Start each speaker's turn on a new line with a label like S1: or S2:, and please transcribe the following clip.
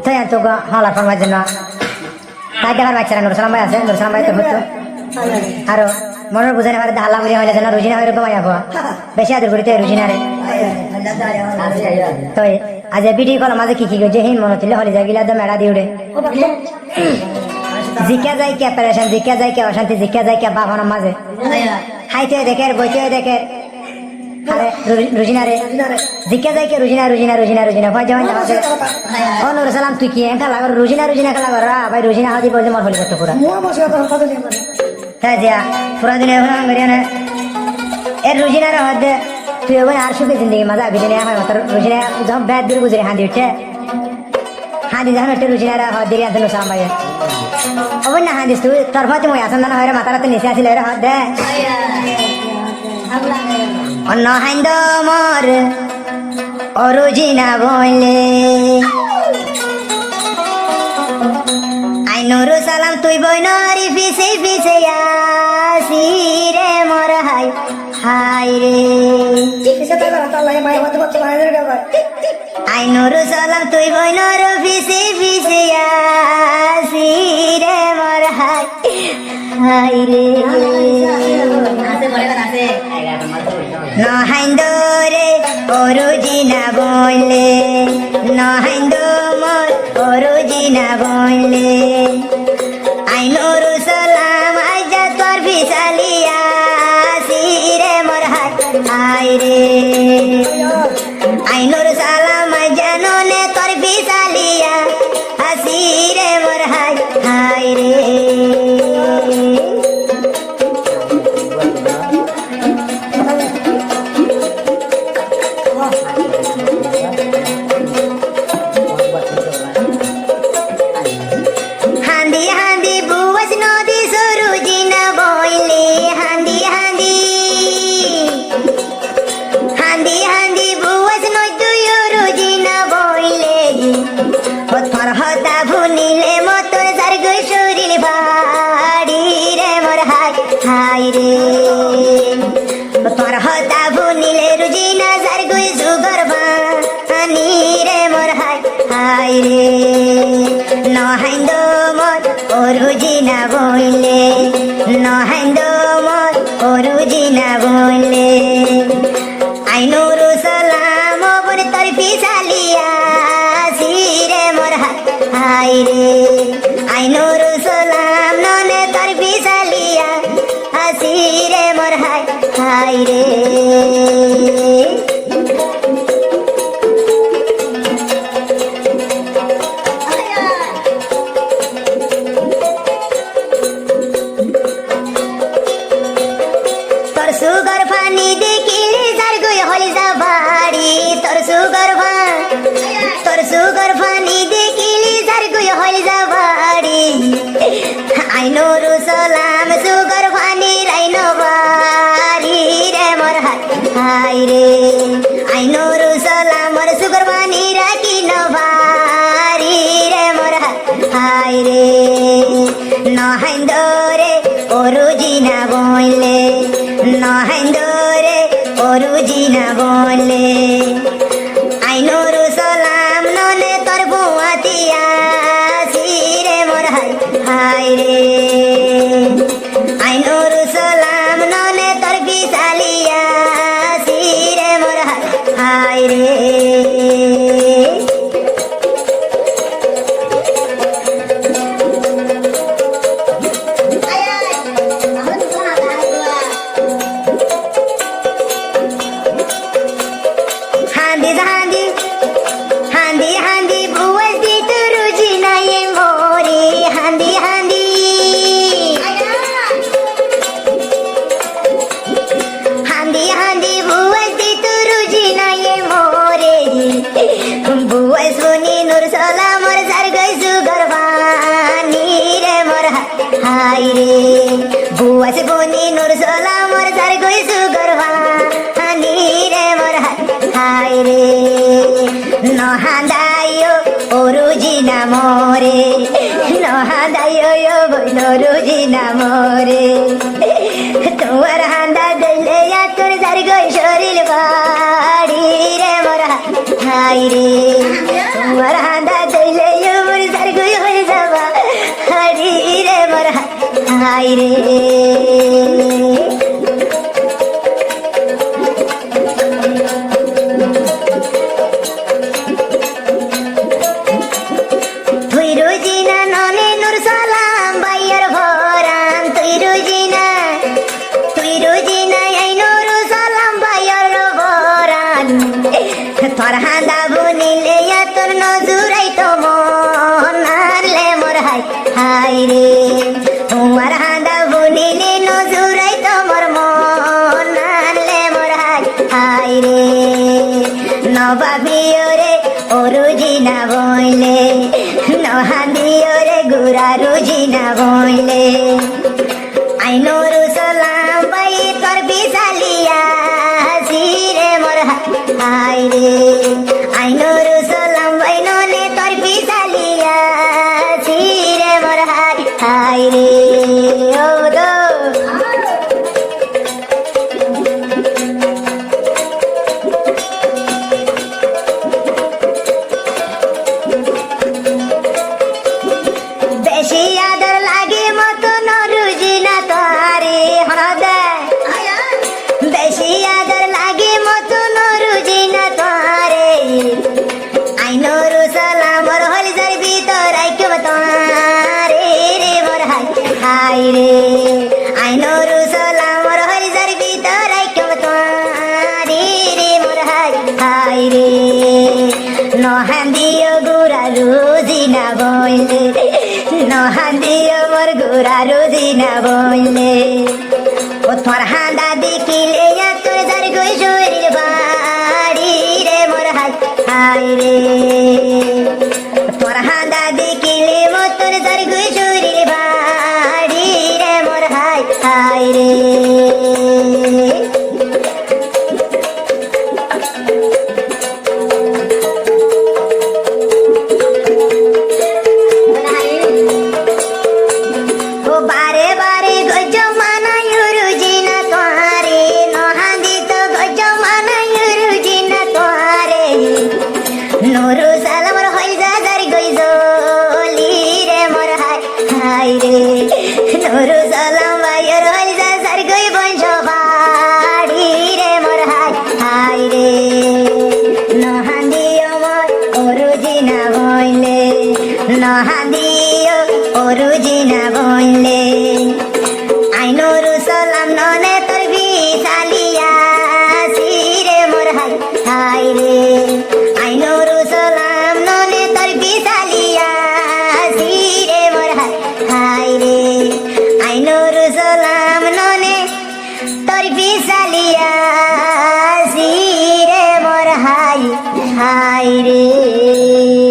S1: তো এত হলা ফরমার জন্য তাই দেখার বাচ্চারা নুরসালাম ভাই আছে নুরসালাম ভাই তো হতো আরো মনের বুঝে না পারে হাল্লা বুঝে হইলে যেন রুজিনা হয়ে রকম আইয়া বেশি আদর করিতে রুজিনারে তো আজ ভিডিও কল মাঝে কি করছে হিন মনে ছিল হলে যাগিলা তো মেড়া দিয়ে উড়ে জিকা যায় কে প্যারেশান জিকা যায় কে অশান্তি জিকা যায় কে বাবানোর মাঝে খাইতে দেখে বইতে দেখে আরে রুজিনারে জিকা যায় কে রুজিনা রুজিনা রুজিনা রুজিনা ভয় যাওয়ান ও নুর সালাম তুই কি একা লাগর রুজিনা রুজিনা খেলা কর ভাই রুজিনা হাদি বলছে মর হলি করতে পুরা হ্যাঁ জিয়া পুরা দিনে গড়িয়ানে এর রুজিনার হদে তুই ওখানে আর সুখে জিন্দগি মজা আবি দিনে আমার মতো রুজিনা যখন ব্যাট দিয়ে গুজরে হাঁদি উঠে হাঁদি যখন উঠে রুজিনারা হদ দিয়ে আনতে নুসালাম ভাই অবন না হাঁদিস তুই তোর ভাতে মই আসন দানা হয় মাথার নিচে আসিল এর হদ দে অন্য হাইন্দ মর অরুজিনা বইলে আই নুরু সালাম তুই বইনরি ফিসে ফিসে আসি রে মর হাই হাই রে আই নুরু সালাম তুই বইনর ফিসে ফিসে আসি রে মর হাই হাই রে নহাইন্দরে অরুজিনা বইলে নহাইন্দ মোর অরুজিনা বইলে আই নুরু সালাম আইজা তোর বিশালিয়া সিরে মোর হাই রে আই নুরু সালাম আইজা ননে তোর বিশালিয়া আসিরে মোর হাই রে হাই রে তোর হতা ভুনিলে রুজিনা যার গুই সুগর বানি রে মোর হাই রে নহাইন্দ মোর অরুজিনা বইলে নহাইন্দ মোর অরুজিনা বইলে আই নুরু সালাম বনে তোর পিছালিয়া সিরে মোর হাই রে আই নুরু সালাম ননে তোর পিছালিয়া আসিরে মোর হাই রে তোর সুগর পানি দেখিলে যার গুই হলি যা বাড়ি তোর সুগর পানি দেখিলে যার গুই হলি যা বাড়ি আই নুরু সালাম সুগর পানি রাইনো বাড়ি রে মোর হাই রে আই নুরু সালাম মোর সুগর পানি রাখি বাড়ি রে মোর হাই রে নহাইন্দ রে অরুজিনা বইলে নহাইন্দ রে অরুজিনা বইলে আই নুরু সালাম ননে তোর বুয়াতিয়া সিরে মোর হাই রে আই নুরু সালাম ননে তোর বিশালিয়া সিরে মোর হাই রে হাই রে বুয়া সে বনি নুর সালাম মোর সার গই সুগর বানি রে মোর হাই রে নহাদায়ো অরুজিনা মোরে নহাদায়ো বইন রুজিনা মোরে তোমার হান্দা দিলে তোর সার গই শরীর বাড়ি রে মোর হাই রে তোমার হান্দা দিলে হাই রে তুই রুজিনা ননে নুর সালাম বাইয়ার ভরান তুই রুজিনা এই নুর সালাম বাইয়ার ভরান তোর হাঁদা বুনিলে তোর নজুরাই তো মন আনলে মোর হাই হাই রে তোমার হাঁদা বুনিলে নজুরাই তো মোর মন আনলে মোর হাই হাই রে নবাবিও রে ও রুজিনা বইলে নহাদিও রে গুড়া রুজিনা বইলে আইনুরু সালাম বাই তোর বিশালিয়া সিরে মোর হাই রে আইনুরু সালাম বাই ননে তোর বিশালিয়া সিরে মোর হাই রে ও দো বেশি আদর লাগে মতো নরুজিনা তোরে হরদে বেশি আদর লাগে মতো নরুজিনা তোরে আইনুরু সালামর হলিজার ভিতর আইকব তোরে রে মোর হাই রে আইনুরু সালামর হলিজার ভিতর আইকব তোরে রে মোর হাই রে নহান্দিও গুড়া রুজিনা বইলে নহান্দিও মোর গুড়া রুজিনা বইলে ও তোর হাঁদা দেখিলে তোর যার গই শরীর বাড়ি রে মোর হাই রে তোর হাঁদা দেখিলে মো তোর যার গই শরীর বাড়ি রে মোর হাই রে ও বারে বারে গজ মানায় রুজিনা তোরে নহাদি তো গজ মানায় রুজিনা তোরে নুরু সালামর হই যার গইজলি রে মোর হাই রে নুরু সালাম ভাইয়ের হই যার গই বংশ বাড়ি রে মোর হাই রে নহাদিও মোর রুজিনা বইলে নহাদিও রুজিনা বইলে আইনুরু সালাম ননে তোর বিশালিয়া সিরে মোর হাই রে আইনুরু সালাম ননে তোর বিশালিয়া সিরে মোর হাই রে আইনুরু সালাম ননে তোর বিশালিয়া সিরে মোর হাই রে